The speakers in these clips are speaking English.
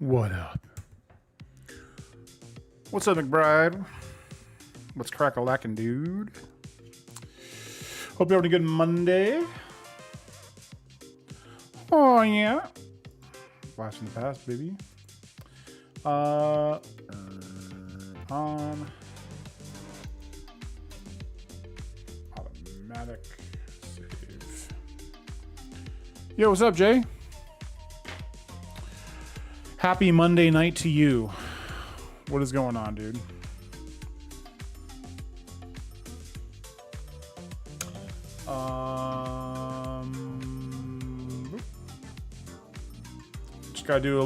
What up? What's up, McBride? What's crack-a-lackin', dude? Hope you're having a good Monday. Oh, yeah. Blast from the past, baby. On. Automatic save. Yo, what's up, Jay? Happy Monday night to you. What is going on, dude? Just gotta do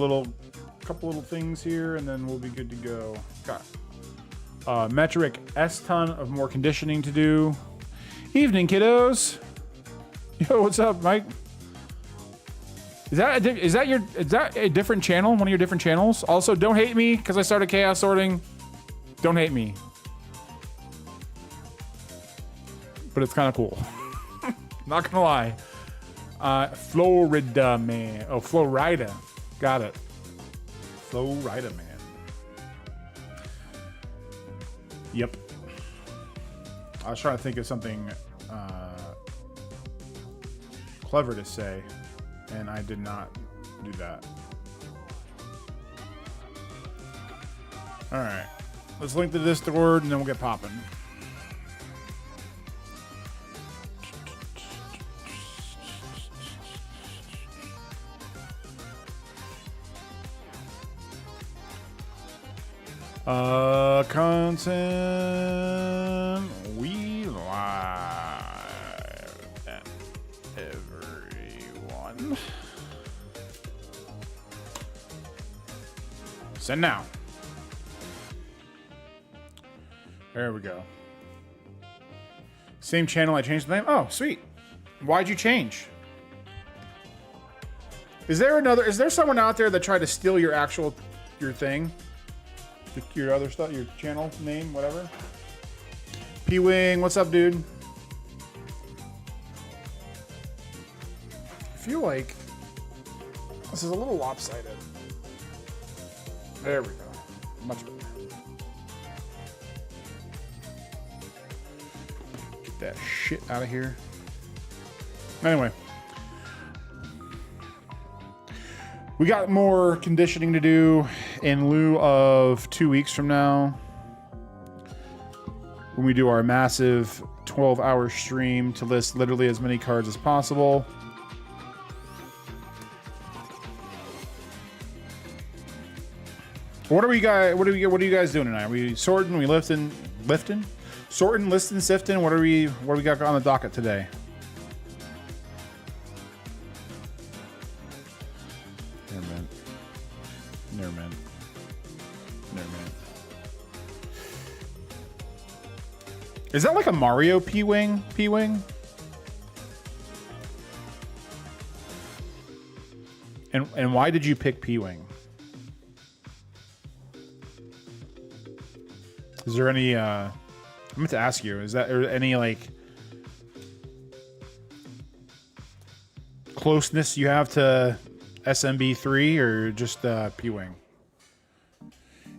couple little things here, and then we'll be good to go. Got metric S-ton of more conditioning to do. Evening, kiddos. Yo, what's up, Mike? Is that a different channel? One of your different channels? Also, don't hate me because I started chaos sorting. Don't hate me. But it's kind of cool. Not gonna lie. Florida man. Oh, Florida. Got it. Florida man. Yep. I was trying to think of something clever to say, and I did not do that. All right. Let's link to the Discord, and then we'll get popping. Content we live at everyone. Send now. There we go. Same channel, I changed the name. Oh, sweet. Why'd you change? Is there someone out there that tried to steal your thing? Your other stuff, your channel name, whatever. P-Wing, what's up, dude? I feel like this is a little lopsided. There we go. Much better. Get that shit out of here. Anyway. We got more conditioning to do in lieu of 2 weeks from now when we do our massive 12-hour stream to list literally as many cards as possible. What are you guys doing tonight? Are we sorting? We lifting? Sorting, listing, sifting? What do we got on the docket today? Never mind. Is that like a Mario P-Wing? And why did you pick P-Wing? Is there any I meant to ask you, is there any like closeness you have to SMB3 or just P-Wing?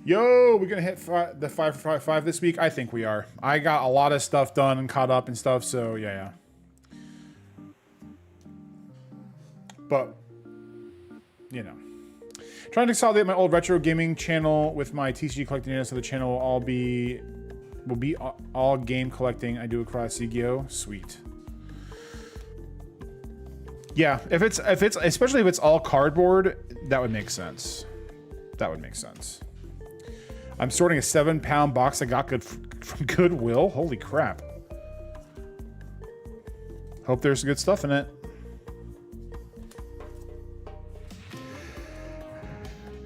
Yo, we're gonna hit the 5 for 5 this week. I think we are. I got a lot of stuff done and caught up and stuff, so yeah. But you know, trying to consolidate my old retro gaming channel with my TCG collecting units, so the channel will be all game collecting I do across Yu-Gi-Oh. Sweet. Yeah, if it's especially if it's all cardboard, that would make sense. I'm sorting a 7-pound box I got from Goodwill. Holy crap. Hope there's good stuff in it.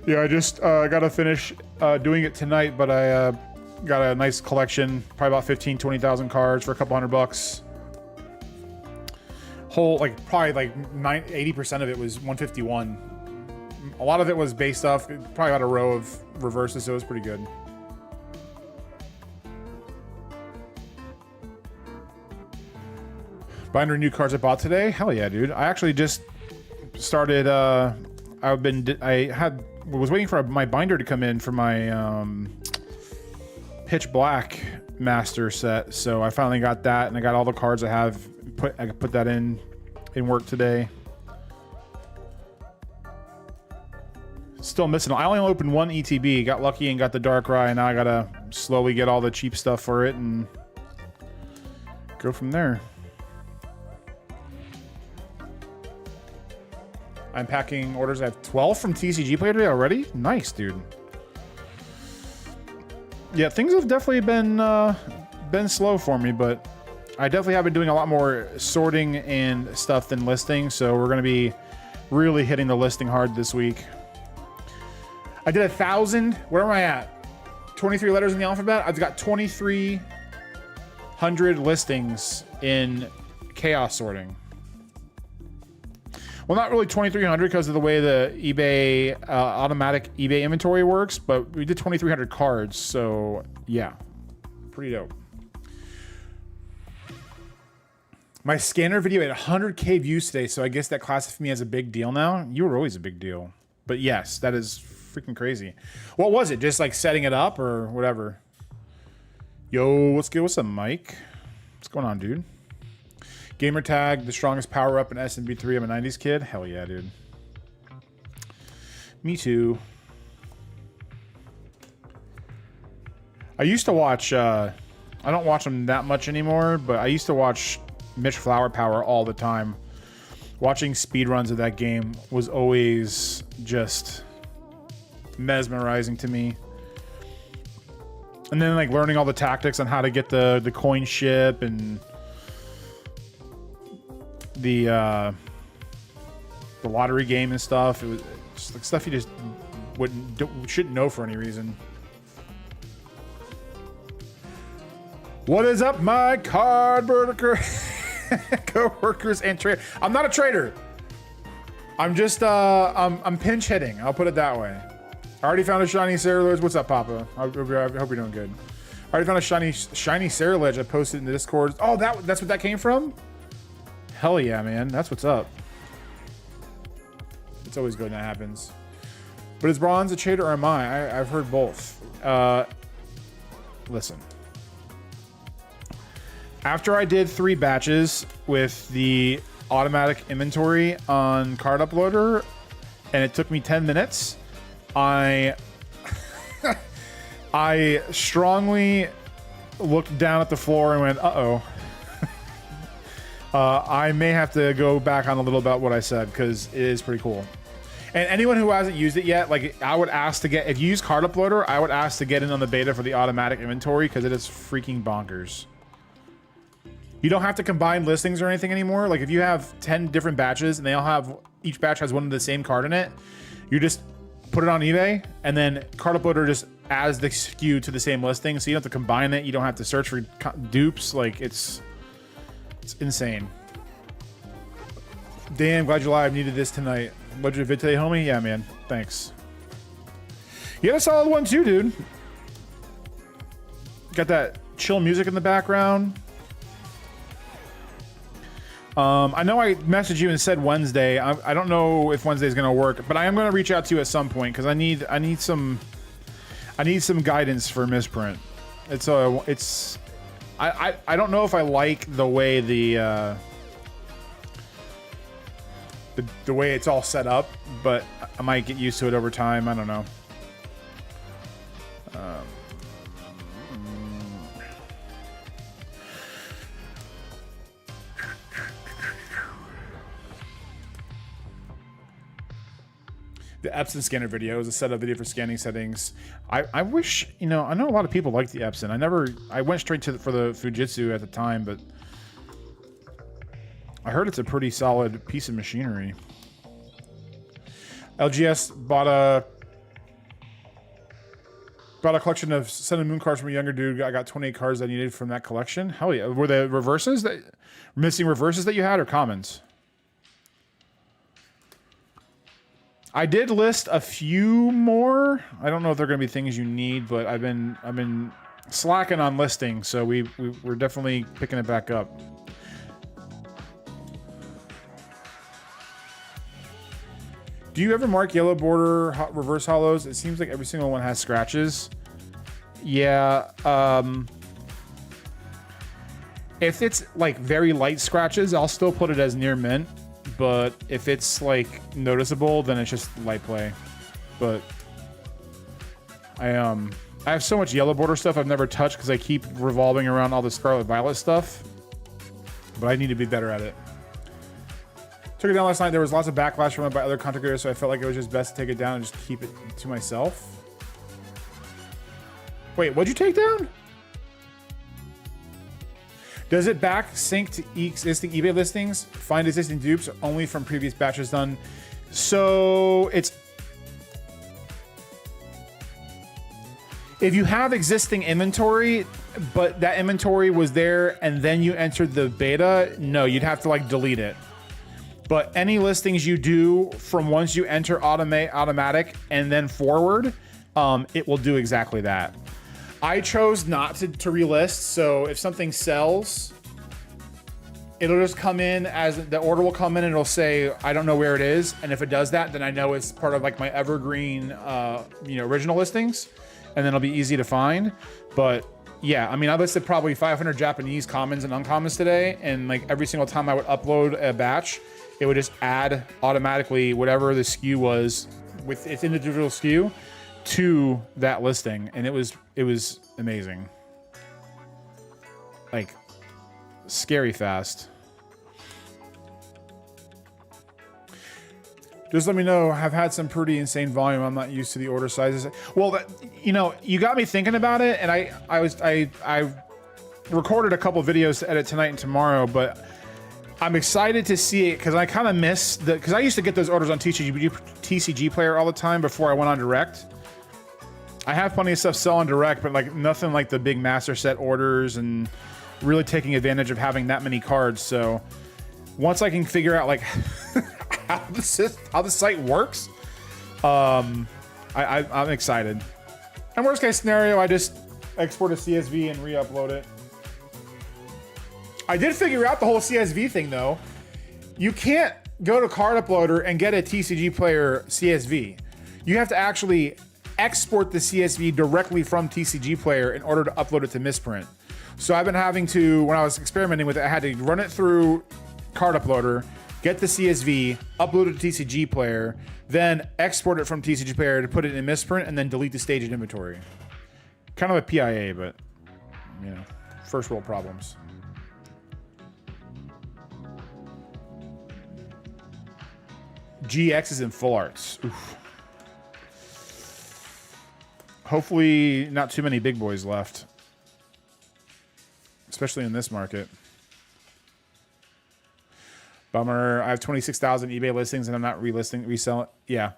Yeah, I just gotta finish doing it tonight, but I got a nice collection, probably about 20,000 cards for a couple $100. Probably 80% of it was 151. A lot of it was base stuff. Probably got a row of reverses, so it was pretty good. Binder new cards I bought today. Hell yeah, dude. I actually just started was waiting for my binder to come in for my Pitch Black Master set, so I finally got that, and I got all the cards I have. I put that in work today. Still missing. I only opened one ETB. Got lucky and got the Darkrai, and now I gotta slowly get all the cheap stuff for it and go from there. I'm packing orders. I have 12 from TCG Player today already. Nice, dude. Yeah, things have definitely been slow for me, but I definitely have been doing a lot more sorting and stuff than listing. So we're gonna be really hitting the listing hard this week. I did 1,000. Where am I at? 23 letters in the alphabet. I've got 2,300 listings in chaos sorting. Well, not really 2,300 because of the way the eBay automatic eBay inventory works, but we did 2,300 cards, so yeah, pretty dope. My scanner video had 100K views today, so I guess that classifies me as a big deal now. You were always a big deal, but yes, that is freaking crazy. What was it? Just like setting it up or whatever? Yo, what's good? What's up, Mike? What's going on, dude? Gamer tag, the strongest power up in SMB3. I'm a 90s kid. Hell yeah, dude. Me too. I used to watch, I don't watch them that much anymore, but I used to watch Mitch Flower Power all the time. Watching speedruns of that game was always just mesmerizing to me. And then like learning all the tactics on how to get the coin ship and the lottery game and stuff. It was just like stuff you just shouldn't know for any reason. What is up, my card burger co-workers and trader? I'm not a trader. I'm just I'm pinch hitting. I'll put it that way. I already found a shiny Cerulege. What's up, Papa? I hope you're doing good. I already found a shiny Cerulege. I posted in the Discord. Oh, that's what that came from? Hell yeah, man. That's what's up. It's always good when that happens. But is Bronze a trader or am I? I've heard both. Listen. After I did 3 batches with the automatic inventory on Card Uploader, and it took me 10 minutes, I strongly looked down at the floor and went, uh-oh. I may have to go back on a little about what I said because it is pretty cool. And anyone who hasn't used it yet, like I would ask to get, if you use Card Uploader, I would ask to get in on the beta for the automatic inventory because it is freaking bonkers. You don't have to combine listings or anything anymore. Like if you have 10 different batches and they all have, each batch has one of the same card in it, you just put it on eBay and then Card Uploader just adds the SKU to the same listing. So you don't have to combine it. You don't have to search for dupes. Like it's insane. Damn, glad you're live. Needed this tonight. Legend of Vid today, homie? Yeah, man. Thanks. You had a solid one too, dude. Got that chill music in the background. I know I messaged you and said Wednesday. I don't know if Wednesday is going to work, but I am going to reach out to you at some point because I need some guidance for misprint. I don't know if I like the way the way it's all set up, but I might get used to it over time. I don't know. The Epson scanner video is a setup video for scanning settings. I wish, I know a lot of people like the Epson. I went straight for the Fujitsu at the time, but I heard it's a pretty solid piece of machinery. LGS bought a collection of Sun and Moon cards from a younger dude. I got 28 cards I needed from that collection. Hell yeah. Were the missing reverses that you had or commons? I did list a few more. I don't know if they're going to be things you need, but I've been slacking on listing, so we're definitely picking it back up. Do you ever mark yellow border reverse hollows? It seems like every single one has scratches. Yeah. If it's like very light scratches, I'll still put it as near mint. But if it's like noticeable, then it's just light play. But I have so much yellow border stuff I've never touched because I keep revolving around all the Scarlet Violet stuff. But I need to be better at it. Took it down last night. There was lots of backlash from it by other content creators, so I felt like it was just best to take it down and just keep it to myself. Wait, what'd you take down? Does it back sync to existing eBay listings? Find existing dupes only from previous batches done. So it's... If you have existing inventory, but that inventory was there and then you entered the beta, no, you'd have to like delete it. But any listings you do from once you enter automatic and then forward, it will do exactly that. I chose not to relist, so if something sells, it'll just come in as the order will come in and it'll say, I don't know where it is. And if it does that, then I know it's part of like my evergreen, original listings, and then it'll be easy to find. But yeah, I mean, I listed probably 500 Japanese commons and uncommons today, and like every single time I would upload a batch, it would just add automatically whatever the SKU was with its individual SKU to that listing, and it was amazing. Like scary fast. Just let me know. I've had some pretty insane volume. I'm not used to the order sizes. Well, you got me thinking about it, and I recorded a couple videos to edit tonight and tomorrow, but I'm excited to see it because I kind of miss because I used to get those orders on TCG Player all the time before I went on Direct. I have plenty of stuff sell on Direct, but like nothing like the big master set orders and really taking advantage of having that many cards. So once I can figure out like how the site works, I'm excited. And worst case scenario, I just export a CSV and re-upload it. I did figure out the whole CSV thing though. You can't go to Card Uploader and get a TCG Player CSV. You have to actually export the CSV directly from TCG Player in order to upload it to Misprint. So I've been having to, when I was experimenting with it, I had to run it through Card Uploader, get the CSV, upload it to TCG Player, then export it from TCG Player to put it in Misprint, and then delete the staged inventory. Kind of a PIA, but first world problems. GX is in full arts. Oof. Hopefully not too many big boys left. Especially in this market. Bummer. I have 26,000 eBay listings and I'm not reselling. Yeah.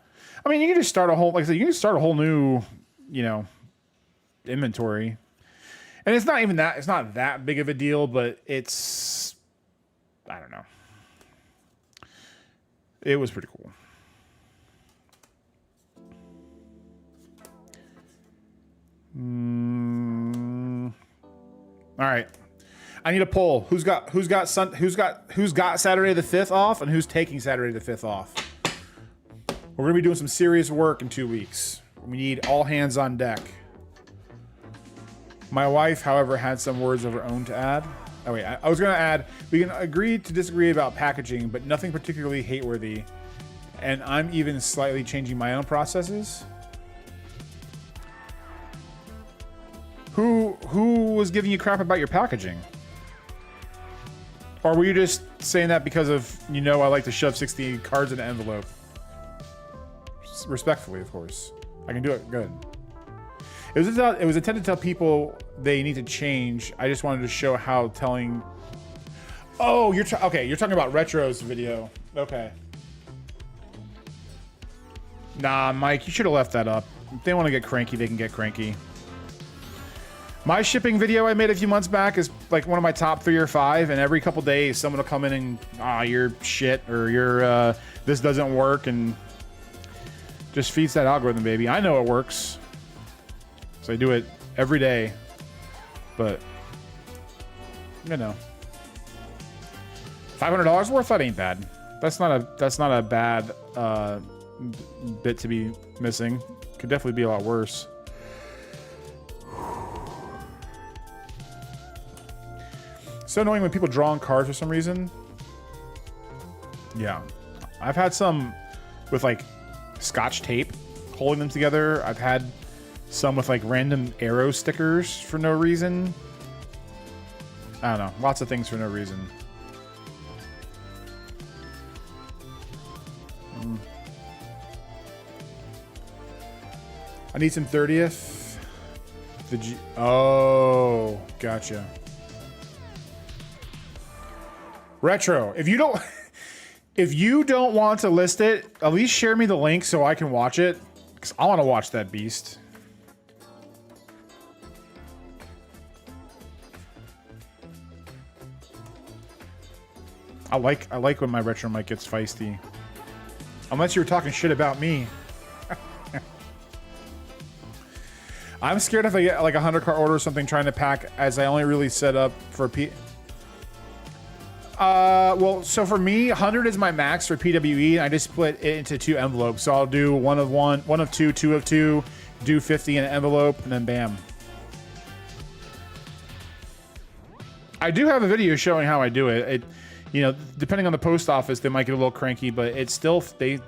I mean, you can just start a whole, like I said, you can just start a whole new, inventory. And it's not even that, it's not that big of a deal, but it's, I don't know. It was pretty cool. All right. I need a poll. Who's got Saturday the 5th off and who's taking Saturday the 5th off? We're going to be doing some serious work in 2 weeks. We need all hands on deck. My wife, however, had some words of her own to add. Oh wait, I was going to add, we can agree to disagree about packaging, but nothing particularly hate-worthy. And I'm even slightly changing my own processes. Who was giving you crap about your packaging? Or were you just saying that because of, I like to shove 60 cards in an envelope? Respectfully, of course. I can do it good. It was intended to tell people they need to change. I just wanted to show how telling... Oh, you're talking about Retro's video. Okay. Nah, Mike, you should have left that up. If they want to get cranky, they can get cranky. My shipping video I made a few months back is like one of my top 3 or 5, and every couple days someone will come in and, you're shit, or you're, this doesn't work, and just feeds that algorithm, baby. I know it works. So I do it every day, but, $500 worth? That ain't bad. That's not a bad, bit to be missing. Could definitely be a lot worse. So annoying when people draw on cards for some reason. Yeah. I've had some with like scotch tape holding them together. I've had some with like random arrow stickers for no reason. I don't know. Lots of things for no reason. I need some 30th. Oh, gotcha. Retro. If you don't want to list it, at least share me the link so I can watch it. Because I want to watch that beast. I like when my retro mic gets feisty. Unless you were talking shit about me. I'm scared if I get like a 100 card order or something trying to pack, as I only really set up for well, so for me, 100 is my max for PWE, and I just split it into 2 envelopes. So I'll do one of two, 2 of 2, do 50 in an envelope, and then bam. I do have a video showing how I do it. You know, depending on the post office, they might get a little cranky, but it's still the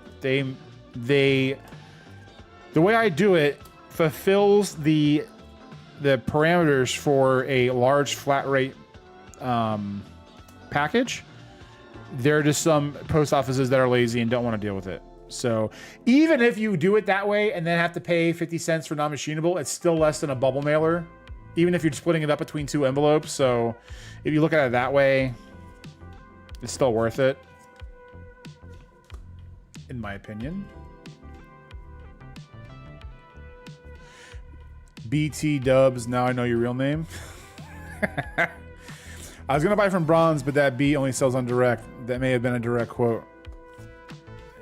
way I do it fulfills the parameters for a large flat rate package. There are just some post offices that are lazy and don't want to deal with it. So even if you do it that way and then have to pay 50 cents for non-machinable, it's still less than a bubble mailer, even if you're splitting it up between 2 envelopes. So if you look at it that way, it's still worth it, in my opinion. BT Dubs, now I know your real name. I was gonna buy from Bronze, but that B only sells on direct. That may have been a direct quote.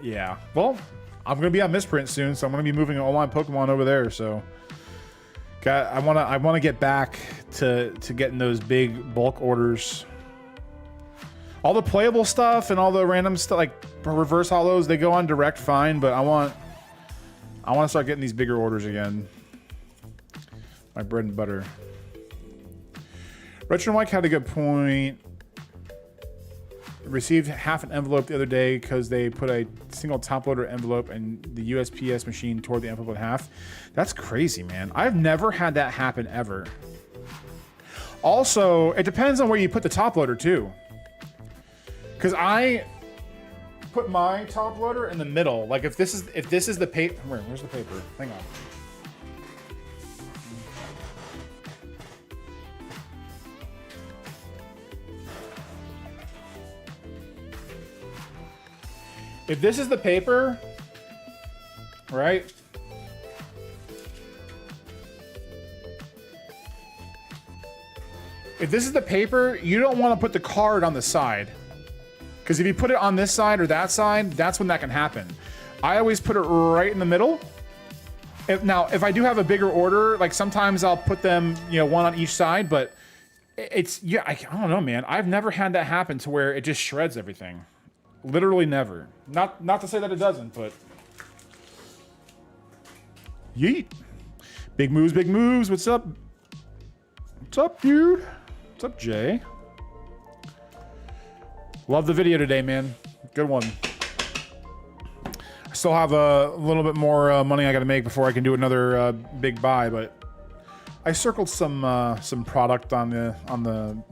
Yeah, well, I'm gonna be on Misprint soon, so I'm gonna be moving all my Pokemon over there. So, I wanna get back to getting those big bulk orders. All the playable stuff and all the random stuff like reverse hollows, they go on direct fine, but I want to start getting these bigger orders again. My bread and butter. Retro Mike had a good point. Received half an envelope the other day because they put a single top loader envelope and the USPS machine tore the envelope in half. That's crazy, man. I've never had that happen ever. Also, it depends on where you put the top loader too. Because I put my top loader in the middle. Like if this is the paper. Where's the paper? Hang on. If this is the paper, right? If this is the paper, you don't want to put the card on the side. Because if you put it on this side or that side, that's when that can happen. I always put it right in the middle. If I do have a bigger order, like sometimes I'll put them, you know, one on each side, but it's, yeah, I don't know, man. I've never had that happen to where it just shreds everything. Literally never. Not to say that it doesn't, but yeet. Big moves, big moves. What's up? What's up, dude? What's up, Jay? Love the video today, man. Good one. I still have a little bit more money I got to make before I can do another big buy, but I circled some product on the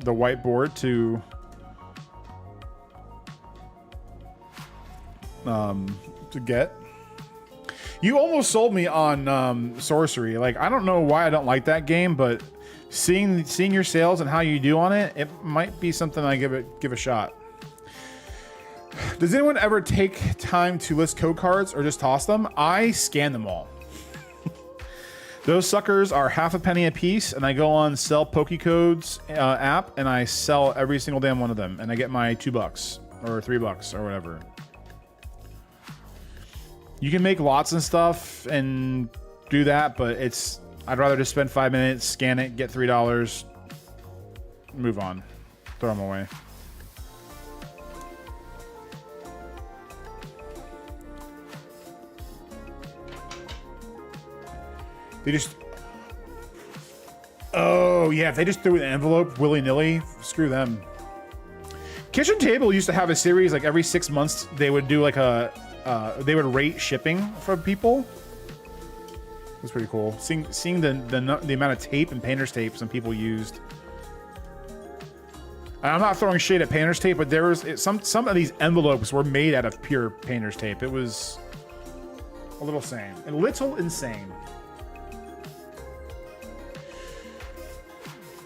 whiteboard to get. You almost sold me on Sorcery. Like, I don't know why I don't like that game, but seeing your sales and how you do on it, it might be something I give a shot. Does anyone ever take time to list code cards or just toss them? I scan them all. Those suckers are half a penny a piece, and I go on Sell Pokecodes app, and I sell every single damn one of them, and I get my $2 or $3 or whatever. You can make lots and stuff and do that, but I'd rather just spend 5 minutes, scan it, get $3, move on, throw them away. They just... Oh, yeah, if they just threw an envelope willy-nilly, screw them. Kitchen Table used to have a series, like every 6 months, they would do like a... they would rate shipping for people. It was pretty cool. Seeing the amount of tape and painter's tape some people used. And I'm not throwing shade at painter's tape, but there was some of these envelopes were made out of pure painter's tape. It was a little insane.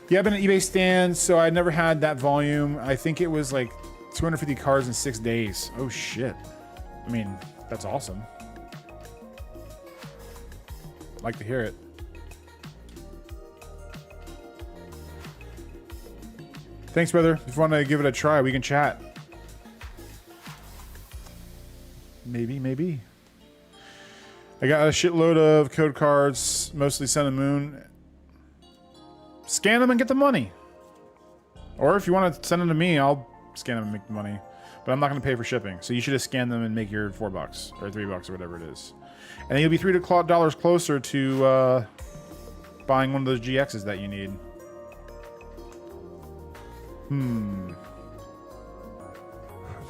Yeah, I've been at eBay stand, so I never had that volume. I think it was like 250 cards in 6 days. Oh shit. I mean, that's awesome. I'd like to hear it. Thanks, brother. If you want to give it a try, we can chat. Maybe. I got a shitload of code cards, mostly Sun and Moon. Scan them and get the money. Or if you want to send them to me, I'll scan them and make the money. But I'm not going to pay for shipping. So you should just scan them and make your $4 or $3 or whatever it is. And then you'll be $3 closer to buying one of those GXs that you need.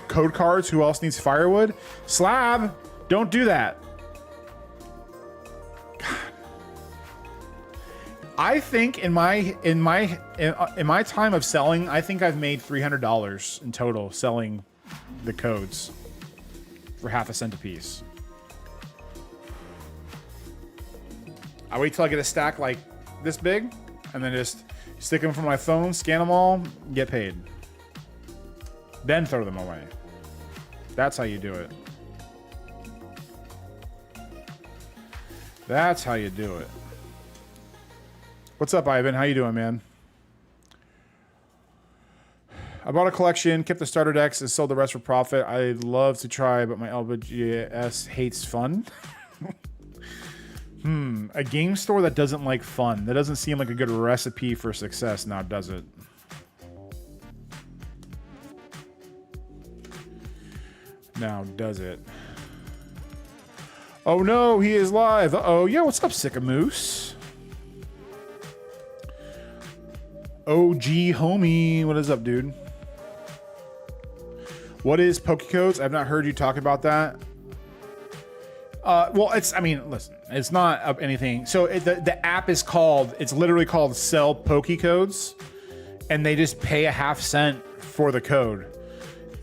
Code cards, who else needs firewood? Slab! Don't do that. God. I think in my time of selling, I think I've made $300 in total selling the codes for half a cent a piece. I wait till I get a stack like this big, and then just stick them from my phone, scan them all, get paid. Then throw them away. That's how you do it. That's how you do it. What's up, Ivan? How you doing, man? I bought a collection, kept the starter decks, and sold the rest for profit. I'd love to try, but my LBGS hates fun. A game store that doesn't like fun. That doesn't seem like a good recipe for success now, does it? Now, does it? Oh no, he is live. Uh-oh. Yo, what's up, Sickamoose? OG homie. What is up, dude? What is Pokecodes? I've not heard you talk about that. Well, listen, it's not anything. So the app is called, it's literally called Sell Pokecodes, and they just pay a half cent for the code.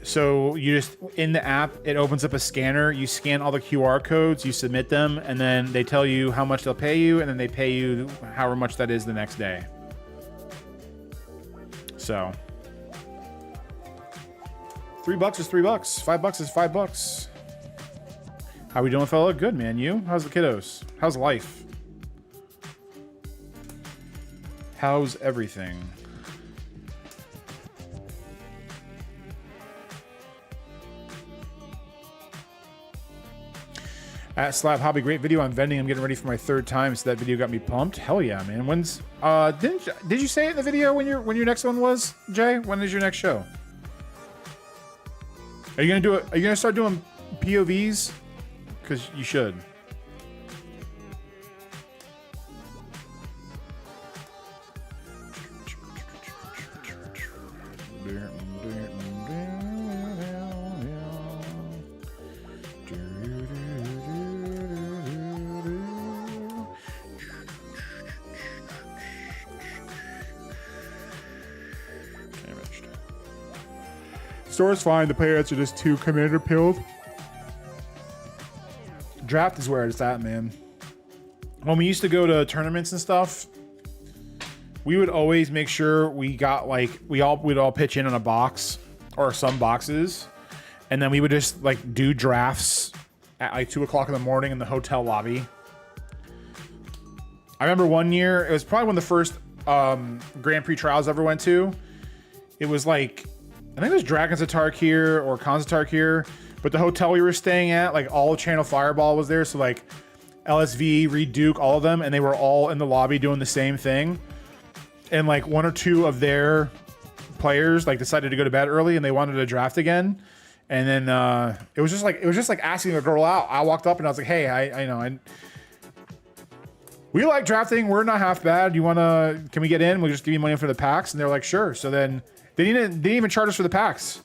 So you just, in the app, it opens up a scanner, you scan all the QR codes, you submit them, and then they tell you how much they'll pay you, and then they pay you however much that is the next day. So $3 is $3. $5 is $5. How we doing, fella? Good, man. You? How's the kiddos? How's life? How's everything? At Slab Hobby, great video on vending. I'm getting ready for my 3rd time, so that video got me pumped. Hell yeah, man. When's did you say it in the video when your next one was, Jay? When is your next show? Are you gonna start doing POVs? Because you should. Store's fine. The players are just too commander pilled. Draft is where it's at, man. When we used to go to tournaments and stuff, we would always make sure we got we'd all pitch in on a box or some boxes, and then we would just do drafts at 2:00 in the morning in the hotel lobby. I remember one year, it was probably one of the first Grand Prix trials I ever went to. It was I think it was Dragons of Tarkir or Khans of Tarkir. But the hotel we were staying at, all of Channel Fireball was there. So LSV, Reed Duke, all of them. And they were all in the lobby doing the same thing. And one or two of their players decided to go to bed early and they wanted to draft again. And then it was just like asking a girl out. I walked up and I was like, hey, we like drafting. We're not half bad. Can we get in? We'll just give you money for the packs. And they're like, sure. So then they didn't even charge us for the packs.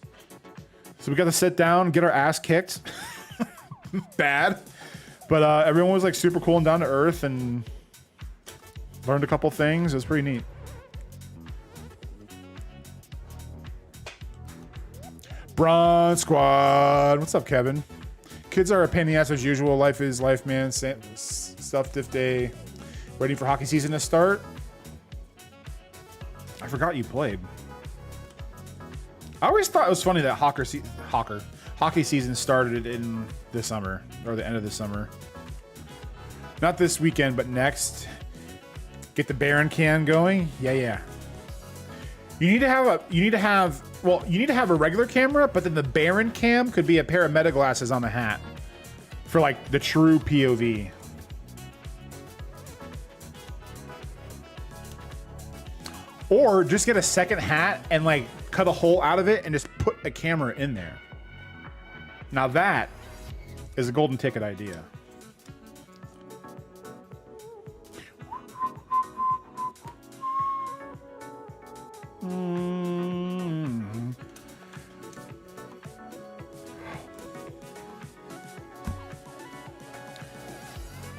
So we got to sit down, get our ass kicked. Bad. But everyone was like super cool and down to earth and learned a couple things. It was pretty neat. Bron Squad. What's up, Kevin? Kids are a pain in the ass as usual. Life is life, man. Stuff diff day. Waiting for hockey season to start. I forgot you played. I always thought it was funny that hockey season started in the summer or the end of the summer. Not this weekend, but next. Get the Baron can going. Yeah. You need to have a regular camera, but then the Baron cam could be a pair of meta glasses on the hat for like the true POV. Or just get a second hat and like cut a hole out of it and just put a camera in there. Now that is a golden ticket idea.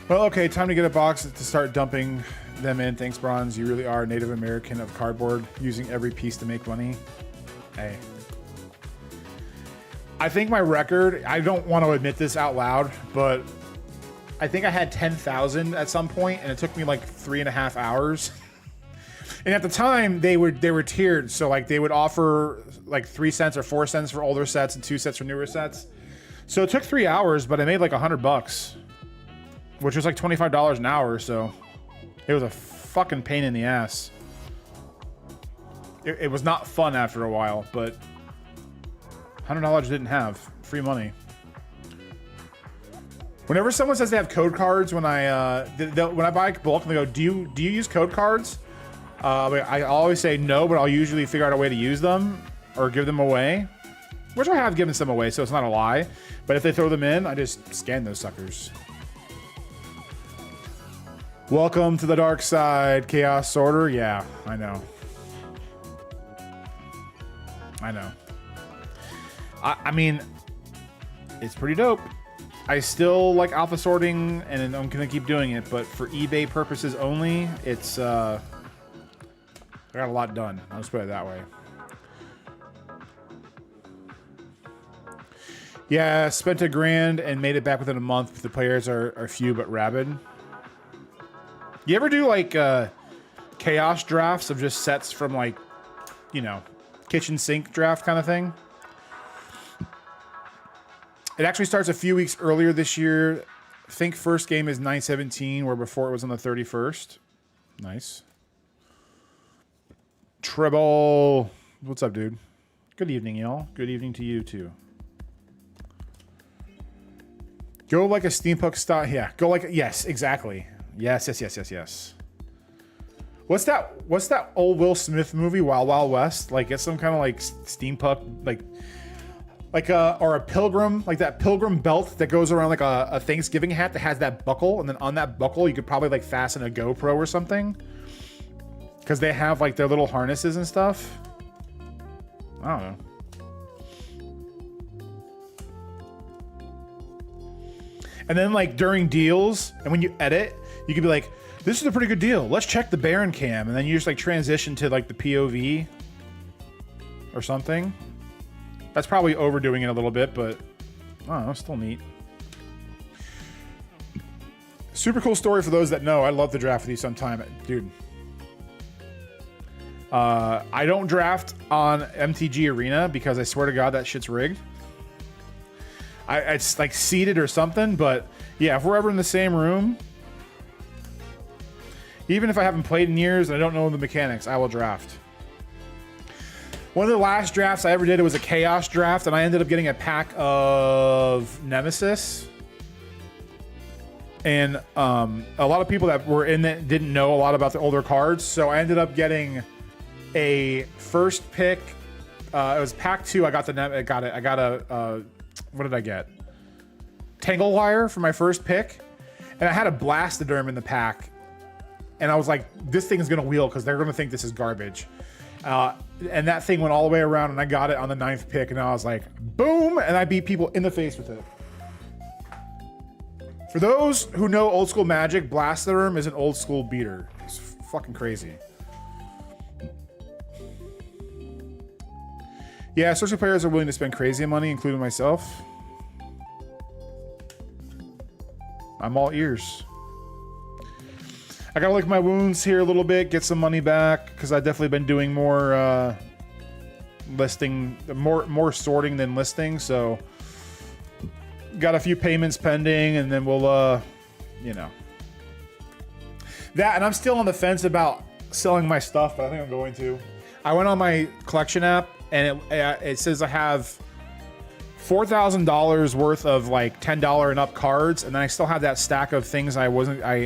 Well, okay, time to get a box to start dumping them in. Thanks, Bronze. You really are Native American of cardboard, using every piece to make money. Hey. I think my record, I don't want to admit this out loud, but I think I had 10,000 at some point, and it took me like 3.5 hours. And at the time, they were tiered, so like they would offer like 3 cents or 4 cents for older sets and 2 cents for newer sets. So it took 3 hours, but I made like $100, which was like $25 an hour. So it was a fucking pain in the ass. It was not fun after a while, but $100 didn't have free money. Whenever someone says they have code cards, when I buy bulk, and they go, "Do you use code cards?" I always say no, but I'll usually figure out a way to use them or give them away, which I have given some away, so it's not a lie. But if they throw them in, I just scan those suckers. Welcome to the dark side, Chaos Sorter. Yeah, I know. I mean, it's pretty dope. I still like alpha sorting, and I'm gonna keep doing it, but for eBay purposes only, it's I got a lot done. I'll just put it that way. Yeah, spent $1,000 and made it back within a month. The players are few but rabid. You ever do like chaos drafts of just sets from like, you know, kitchen sink draft kind of thing? It actually starts a few weeks earlier this year. I think first game is 9/17, where before it was on the 31st. Nice. Treble. What's up, dude? Good evening, y'all. Good evening to you, too. Go like a steampunk style. Yeah, go like... Yes, exactly. Yes. What's that old Will Smith movie, Wild Wild West? Like, it's some kind of like steampunk, or a pilgrim, like that pilgrim belt that goes around like a Thanksgiving hat that has that buckle, and then on that buckle you could probably like fasten a GoPro or something, because they have like their little harnesses and stuff. I don't know. And then like during deals, and when you edit, you could be like, this is a pretty good deal, let's check the Baron cam, and then you just like transition to like the POV or something. That's probably overdoing it a little bit, but I don't know, still neat. Super cool story for those that know. I'd love to draft with you sometime, dude. I don't draft on MTG Arena because I swear to God that shit's rigged. It's like seeded or something, but yeah, if we're ever in the same room, even if I haven't played in years and I don't know the mechanics, I will draft. One of the last drafts I ever did, it was a chaos draft, and I ended up getting a pack of Nemesis. And a lot of people that were in it didn't know a lot about the older cards, so I ended up getting a first pick. It was pack 2. I got a what did I get? Tanglewire for my first pick, and I had a Blastoderm in the pack. and I was like, this thing is gonna wheel because they're gonna think this is garbage. And that thing went all the way around, and I got it on the 9th pick, and I was like, boom, and I beat people in the face with it. For those who know old school Magic, Blastoderm is an old school beater. It's fucking crazy. Yeah, social players are willing to spend crazy money, including myself. I'm all ears. I gotta lick my wounds here a little bit, get some money back, because I've definitely been doing more listing, more sorting than listing, so got a few payments pending, and then we'll, you know. That, and I'm still on the fence about selling my stuff, but I think I'm going to. I went on my collection app, and it says I have $4,000 worth of like $10 and up cards, and then I still have that stack of things I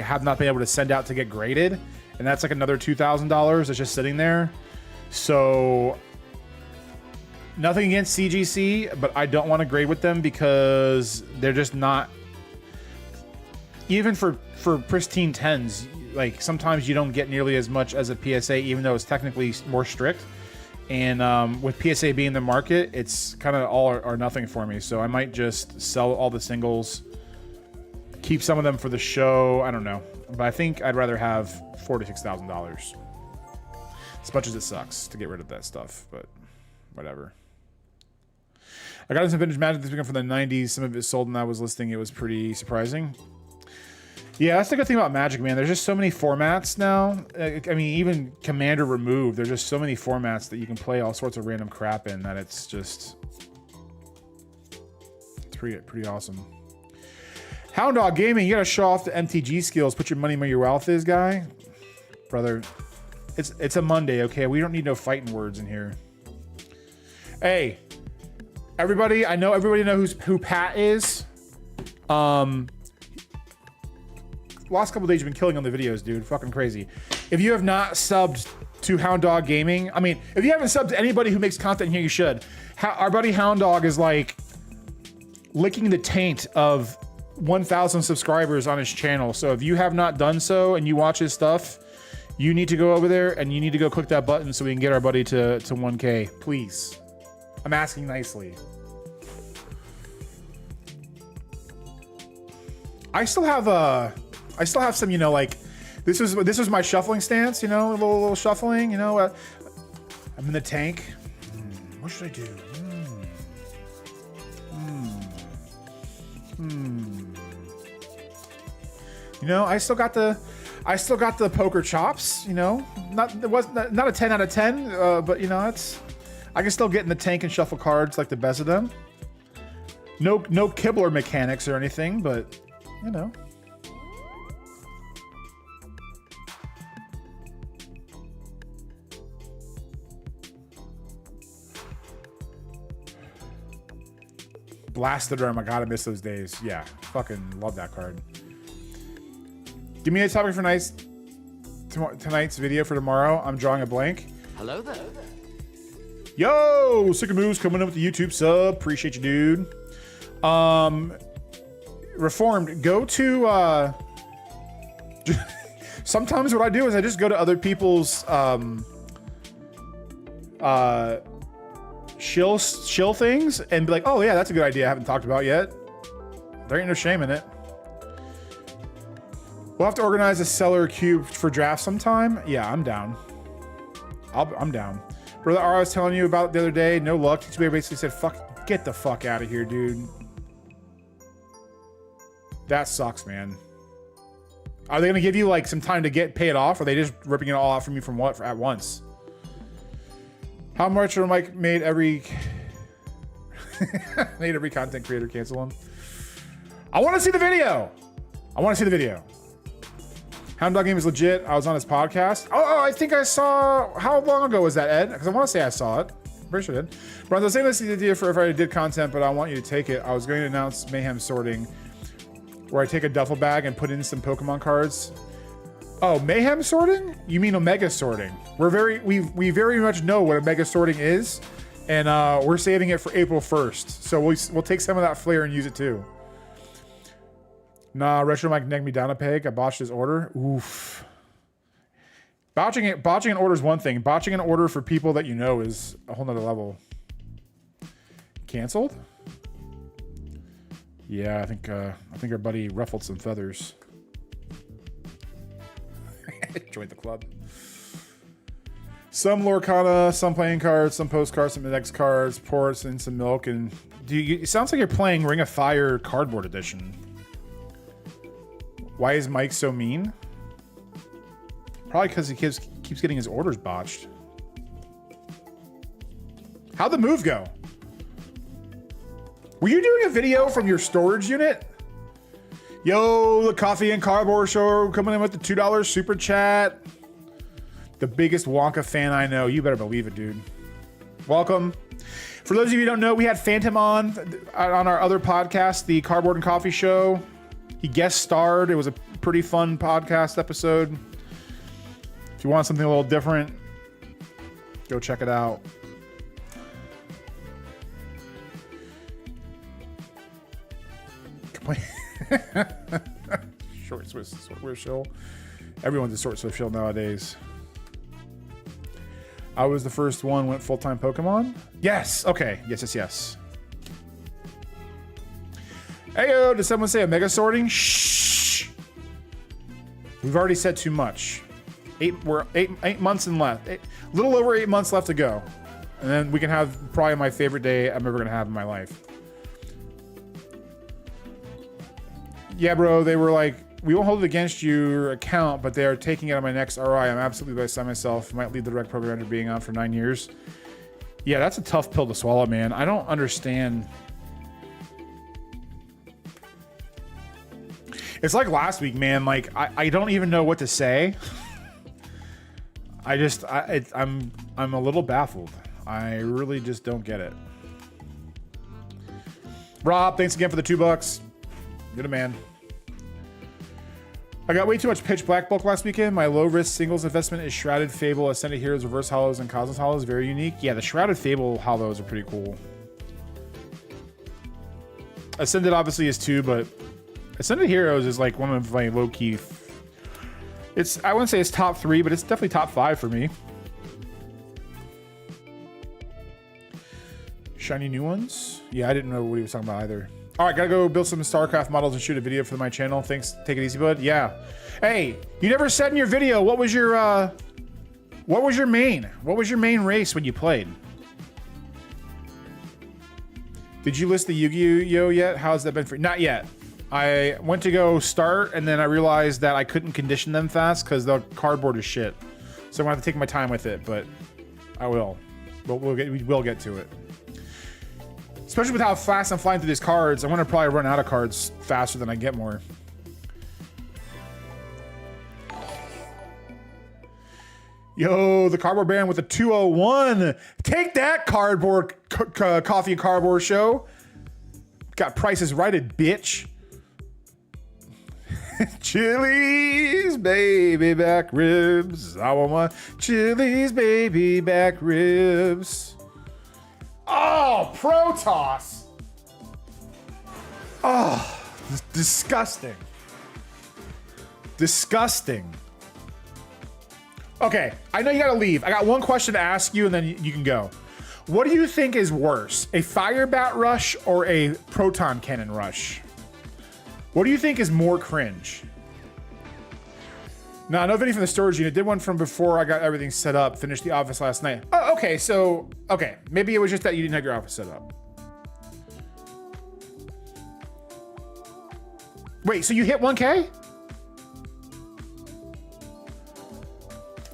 have not been able to send out to get graded, and that's like another $2,000 that's just sitting there. So nothing against CGC, but I don't want to grade with them because they're just not, even for pristine 10s, like sometimes you don't get nearly as much as a PSA, even though it's technically more strict. And with PSA being the market, it's kind of all or nothing for me. So I might just sell all the singles, keep some of them for the show. I don't know, but I think I'd rather have $4,000 to $6,000. As much as it sucks to get rid of that stuff, but whatever. I got some vintage Magic this weekend from the 90s. Some of it sold and I was listing. It was pretty surprising. Yeah, that's the good thing about Magic, man. There's just so many formats now. I mean, even Commander removed, there's just so many formats that you can play all sorts of random crap in that it's just... It's pretty awesome. Hound Dog Gaming, you gotta show off the MTG skills. Put your money where your mouth is, guy. Brother, it's a Monday, okay? We don't need no fighting words in here. Hey, everybody, I know everybody knows who Pat is. Last couple days you've been killing on the videos, dude. Fucking crazy. If you have not subbed to Hound Dog Gaming, I mean, if you haven't subbed to anybody who makes content here, you should. Our buddy Hound Dog is like licking the taint of 1,000 subscribers on his channel. So if you have not done so and you watch his stuff, you need to go over there and you need to go click that button so we can get our buddy to 1K, please. I'm asking nicely. I still have some, you know, like this was my shuffling stance, you know, a little shuffling, you know. I'm in the tank. What should I do? You know, I still got the poker chops, you know. Not a 10 out of 10, but you know, I can still get in the tank and shuffle cards like the best of them. No Kibler mechanics or anything, but you know. Blastoderm, I gotta miss those days. Yeah, fucking love that card. Give me a topic for tonight's video for tomorrow. I'm drawing a blank. Hello there. Yo, Sick of Moves coming in with the YouTube sub. Appreciate you, dude. Reformed, go to sometimes what I do is I just go to other people's shill things and be like, oh yeah, that's a good idea I haven't talked about yet. There ain't no shame in it. We'll have to organize a seller cube for draft sometime. Yeah, I'm down. I'm down. Brother R, I was telling you about the other day, no luck. T2A basically said, fuck, get the fuck out of here, dude. That sucks, man. Are they gonna give you like some time to pay it off, or are they just ripping it all out from you at once? How much are Mike made every content creator cancel him? I want to see the video. Hound Dog Game is legit. I was on his podcast. Oh, I think I saw. How long ago was that, Ed? Because I want to say I saw it. I'm pretty sure I did. But I was saying this is the idea for if I did content, but I want you to take it. I was going to announce Mayhem sorting, where I take a duffel bag and put in some Pokemon cards. Oh, Mayhem sorting? You mean Omega sorting? We very much know what Omega sorting is, and we're saving it for April 1st. So we'll take some of that flair and use it too. Nah, Retro Mike negged me down a peg. I botched his order. Oof. Botching an order is one thing. Botching an order for people that you know is a whole nother level. Canceled? Yeah, I think our buddy ruffled some feathers. Joined the club. Some Lorcana, some playing cards, some postcards, some index cards, ports, and some milk. And it sounds like you're playing Ring of Fire Cardboard Edition. Why is Mike so mean? Probably because he keeps getting his orders botched. How'd the move go? Were you doing a video from your storage unit? Yo, the Coffee and Cardboard Show coming in with the $2 super chat. The biggest Wonka fan I know. You better believe it, dude. Welcome. For those of you who don't know, we had Phantom on our other podcast, the Cardboard and Coffee Show. He guest starred. It was a pretty fun podcast episode. If you want something a little different, go check it out. Short Swiss shill. Everyone's a short Swiss shill nowadays. I was the first one went full-time Pokemon. Yes. Okay. Yes. Heyo, did someone say Omega sorting? Shh. We've already said too much. We're 8 months and left. A little over 8 months left to go. And then we can have probably my favorite day I'm ever going to have in my life. Yeah, bro, they were like, we won't hold it against your account, but they are taking it on my next RI. I'm absolutely beside myself. Might lead the direct program after being on for 9 years. Yeah, that's a tough pill to swallow, man. I don't understand. It's like last week, man. Like, I don't even know what to say. I'm a little baffled. I really just don't get it. Rob, thanks again for the $2. You're the man. I got way too much pitch black bulk last weekend. My low risk singles investment is Shrouded Fable, Ascended Heroes, Reverse Hollows, and Cosmos Hollows. Very unique. Yeah, the Shrouded Fable hollows are pretty cool. Ascended obviously is too, but Ascended Heroes is like one of my low key. I wouldn't say it's top 3, but it's definitely top 5 for me. Shiny new ones? Yeah, I didn't know what he was talking about either. All right, gotta go build some StarCraft models and shoot a video for my channel. Thanks. Take it easy, bud. Yeah. Hey, you never said in your video what was your main? What was your main race when you played? Did you list the Yu-Gi-Oh yet? How's that been for you? Not yet. I went to go start, and then I realized that I couldn't condition them fast because the cardboard is shit. So I'm gonna have to take my time with it, but I will. We will get to it. Especially with how fast I'm flying through these cards, I'm gonna probably run out of cards faster than I get more. Yo, the Cardboard Baron with the 201. Take that, Cardboard Coffee and Cardboard Show. Got prices righted, bitch. Chili's baby back ribs. I want my Chili's baby back ribs. Oh, Protoss. Oh, disgusting. Disgusting. Okay, I know you gotta leave. I got one question to ask you and then you can go. What do you think is worse, a fire bat rush or a proton cannon rush? What do you think is more cringe? No, no video from the storage unit. Did one from before I got everything set up. Finished the office last night. Oh, okay, so, okay. Maybe it was just that you didn't have your office set up. Wait, so you hit 1K?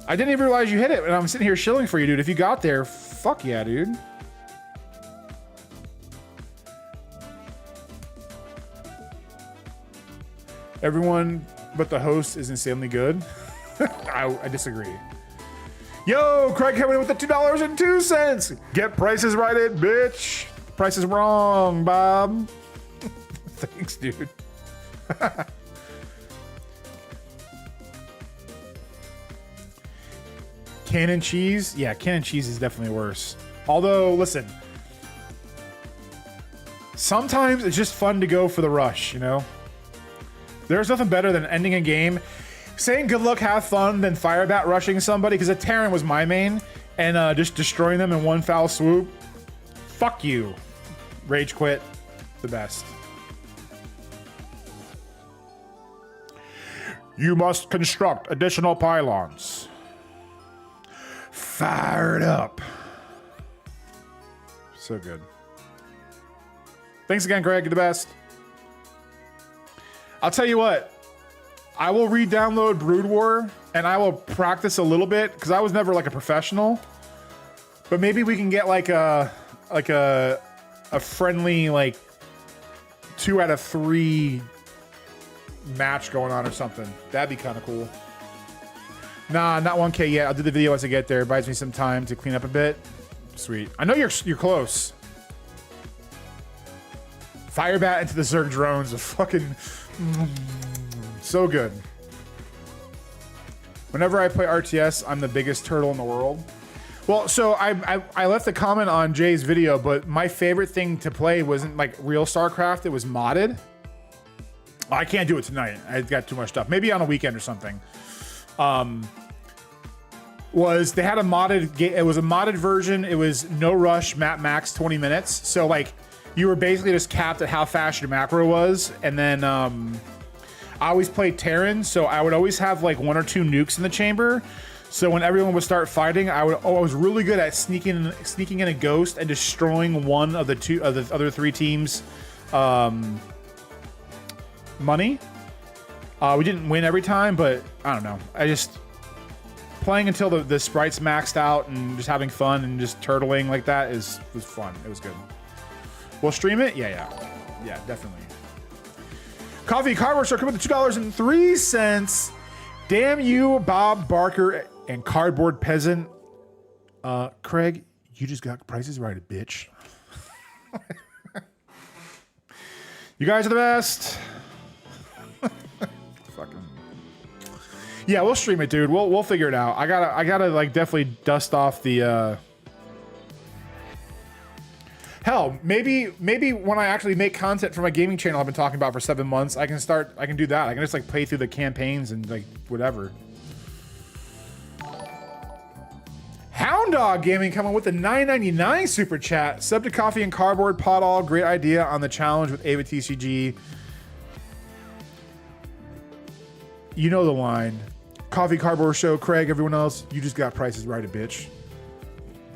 I didn't even realize you hit it, and I'm sitting here shilling for you, dude. If you got there, fuck yeah, dude. Everyone but the host is insanely good. I disagree. Yo, Craig coming in with the $2.02. Get prices righted, bitch. Price is wrong, Bob. Thanks, dude. Cannon cheese? Yeah, cannon cheese is definitely worse. Although, listen. Sometimes it's just fun to go for the rush, you know? There's nothing better than ending a game. saying good luck, have fun, then Firebat rushing somebody, because a Terran was my main, and just destroying them in one foul swoop. Fuck you. Rage quit. The best. You must construct additional pylons. Fire it up. So good. Thanks again, Greg. You're the best. I'll tell you what. I will re-download Brood War and I will practice a little bit because I was never like a professional. But maybe we can get like a friendly like 2 out of 3 match going on or something. That'd be kind of cool. Nah, not 1K yet. I'll do the video as I get there. It buys me some time to clean up a bit. Sweet. I know you're close. Firebat into the Zerg drones are fucking so good. Whenever I play RTS, I'm the biggest turtle in the world. Well, so I left a comment on Jay's video, but my favorite thing to play wasn't like real StarCraft. It was modded. I can't do it tonight. I got too much stuff. Maybe on a weekend or something. They had a modded game. It was a modded version. It was no rush, map max 20 minutes. So like you were basically just capped at how fast your macro was. And then I always played Terran, so I would always have like 1 or 2 nukes in the chamber. So when everyone would start fighting, I was really good at sneaking in a ghost and destroying one of the other 3 teams' money. We didn't win every time, but I don't know. I just playing until the sprites maxed out and just having fun and just turtling like that was fun. It was good. We'll stream it? Yeah, definitely. Coffee Cardboard Store coming to $2.03. Damn you, Bob Barker and Cardboard Peasant. Craig, you just got prices right, bitch. You guys are the best. Fucking. Yeah, we'll stream it, dude. We'll figure it out. I gotta like definitely dust off the. Hell, maybe when I actually make content for my gaming channel I've been talking about for 7 months, I can do that. I can just like play through the campaigns and like whatever. Hound Dog Gaming coming with the $9.99 super chat. Sub to Coffee and Cardboard Pot All. Great idea on the challenge with Ava TCG. You know the line. Coffee Cardboard Show, Craig, everyone else, you just got prices right, a bitch.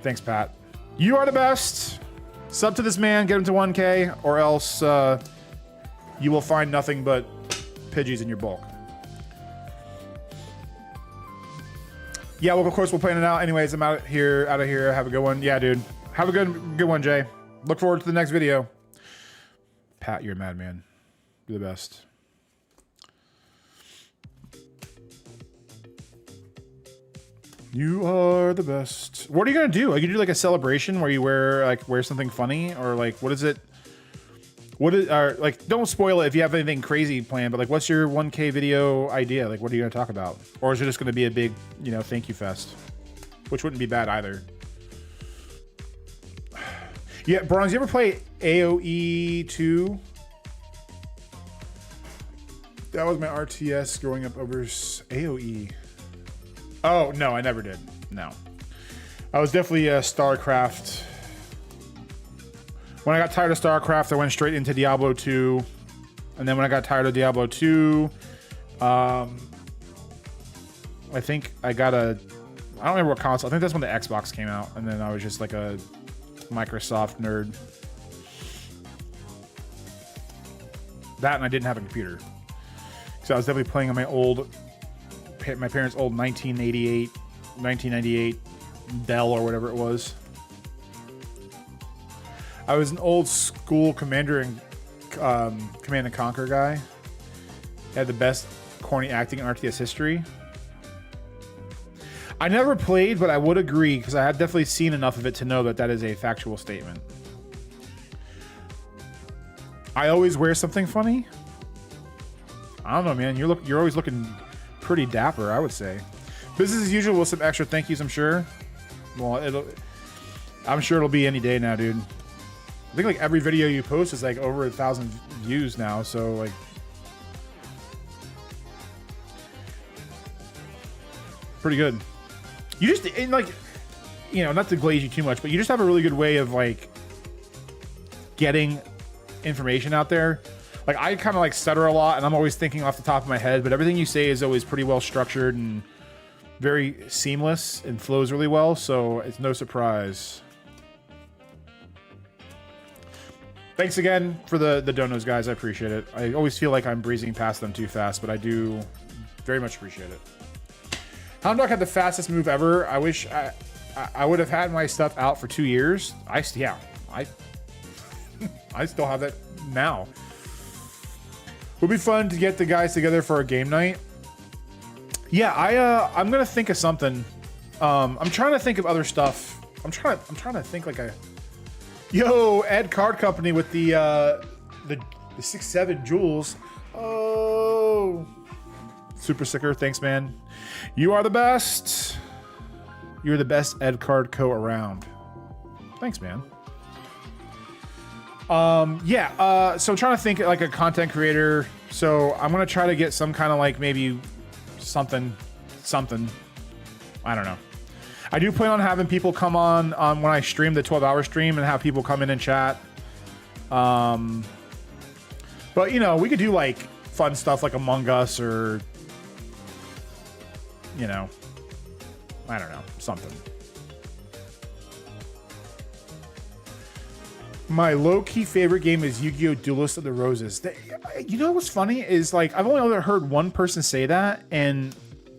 Thanks, Pat. You are the best. Sub to this man, get him to 1K, or else you will find nothing but Pidgeys in your bulk. Yeah, well, of course, we'll plan it out. Anyways, I'm out of here. Have a good one. Yeah, dude. Have a good one, Jay. Look forward to the next video. Pat, you're a madman. You're the best. You are the best. What are you gonna do? Are you gonna do like a celebration where you wear something funny, or like what is it? Like, don't spoil it if you have anything crazy planned, but like what's your 1K video idea? Like what are you gonna talk about? Or is it just gonna be a big, thank you fest? Which wouldn't be bad either. Yeah, Bronze, you ever play AoE 2? That was my RTS growing up over AoE. Oh, no, I never did. No. I was definitely a StarCraft. When I got tired of StarCraft, I went straight into Diablo 2. And then when I got tired of Diablo 2, I think I got I don't remember what console. I think that's when the Xbox came out. And then I was just like a Microsoft nerd. That, and I didn't have a computer. So I was definitely playing on my parents' old 1998 Dell or whatever it was. I was an old school Commander and Command and Conquer guy. Had the best corny acting in RTS history. I never played, but I would agree because I have definitely seen enough of it to know that is a factual statement. I always wear something funny. I don't know, man. You're always looking pretty dapper, I would say. Business as usual with some extra thank yous, I'm sure. Well, I'm sure it'll be any day now, dude. I think like every video you post is like over 1,000 views now, so like pretty good. You just, and like, you know, not to glaze you too much, but you just have a really good way of like getting information out there. Like I kind of like stutter a lot and I'm always thinking off the top of my head, but everything you say is always pretty well structured and very seamless and flows really well. So it's no surprise. Thanks again for the donos, guys. I appreciate it. I always feel like I'm breezing past them too fast, but I do very much appreciate it. Hound Dog had the fastest move ever. I wish I would have had my stuff out for 2 years. I still have that now. Would be fun to get the guys together for a game night. Yeah, I'm gonna think of something. I'm trying to think of other stuff. I'm trying to think like a. Yo, Ed Card Company with the 6-7 jewels. Oh, super sicker. Thanks, man. You are the best. You're the best Ed Card Co around. Thanks, man. Yeah. So I'm trying to think like a content creator. So I'm gonna try to get some kind of like maybe something. I don't know. I do plan on having people come on when I stream the 12-hour stream and have people come in and chat. But you know, we could do like fun stuff like Among Us or, you know, I don't know, something. My low-key favorite game is Yu-Gi-Oh! Duelist of the Roses. You know what's funny is like I've only ever heard one person say that, and